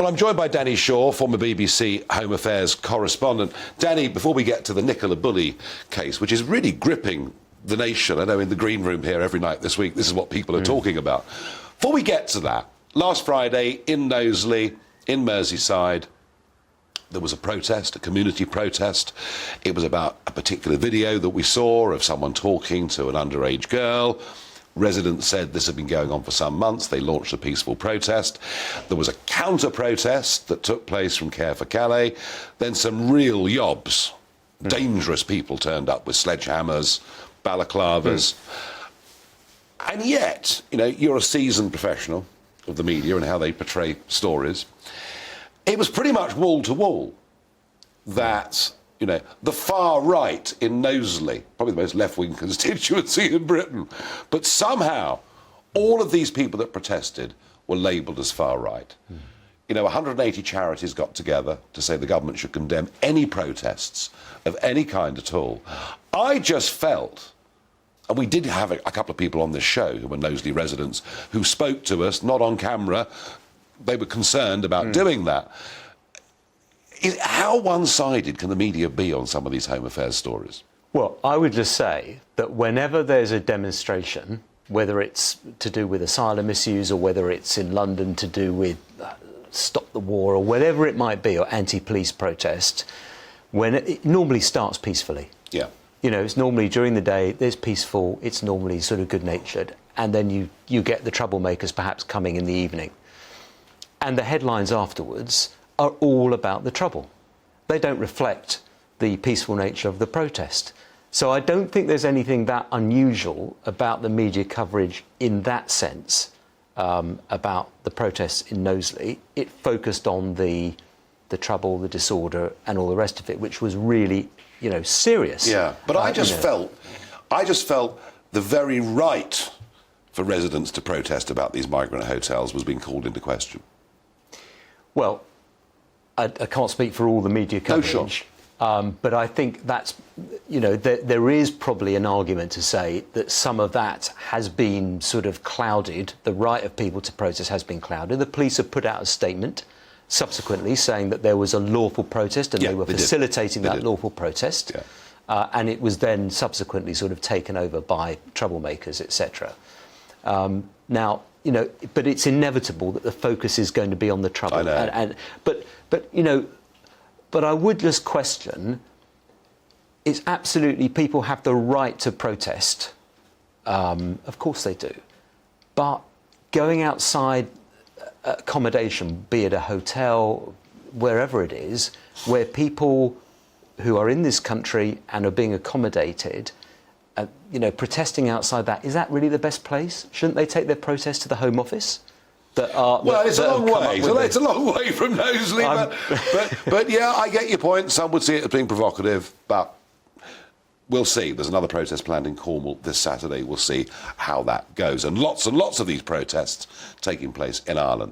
Well, I'm joined by Danny Shaw, former BBC Home Affairs correspondent. Danny, before we get to the Nicola Bulley case, which is really gripping the nation, I know in the green room here every night this week, this is what people are talking about. Before we get to that, last Friday in Knowsley, in Merseyside, there was a protest, a community protest. It was about a particular video that we saw of someone talking to an underage girl. Residents said this had been going on for some months. They launched a peaceful protest. There was a counter-protest that took place from Care for Calais. Then some real yobs, dangerous people turned up with sledgehammers, balaclavas. And yet, you know, you're a seasoned professional of the media and how they portray stories. It was pretty much wall-to-wall that, you know, the far right in Knowsley, probably the most left-wing constituency in Britain, but somehow all of these people that protested were labelled as far right. You know, 180 charities got together to say the government should condemn any protests of any kind at all. I just felt, and we did have a couple of people on this show who were Knowsley residents who spoke to us, not on camera. They were concerned about doing that. How one-sided can the media be on some of these Home Affairs stories? Well, I would just say that whenever there's a demonstration, whether it's to do with asylum issues or whether it's in London to do with stop the war or whatever it might be, or anti-police protest, when it normally starts peacefully. Yeah. You know, it's normally during the day, there's peaceful, it's normally sort of good-natured, and then you get the troublemakers perhaps coming in the evening. And the headlines afterwards are all about the trouble. They don't reflect the peaceful nature of the protest. So I don't think there's anything that unusual about the media coverage in that sense about the protests in Knowsley. It focused on the trouble, the disorder and all the rest of it, which was really, you know, serious. Yeah, but I just felt the very right for residents to protest about these migrant hotels was being called into question. Well, I can't speak for all the media coverage, No, sure. But I think that's, you know, there is probably an argument to say that some of that has been sort of clouded. The right of people to protest has been clouded. The police have put out a statement subsequently saying that there was a lawful protest and they were facilitating that lawful protest. Yeah. And it was then subsequently sort of taken over by troublemakers, etc. Now, you know, but it's inevitable that the focus is going to be on the trouble. I know. But you know, but I would just question. It's absolutely, people have the right to protest. Of course they do. But going outside accommodation, be it a hotel, wherever it is, where people who are in this country and are being accommodated, you know, protesting outside that, is that really the best place? Shouldn't they take their protest to the Home Office? Well, it's a long way. It's a long way from Knowsley, but yeah, I get your point. Some would see it as being provocative, but we'll see. There's another protest planned in Cornwall this Saturday. We'll see how that goes. And lots of these protests taking place in Ireland.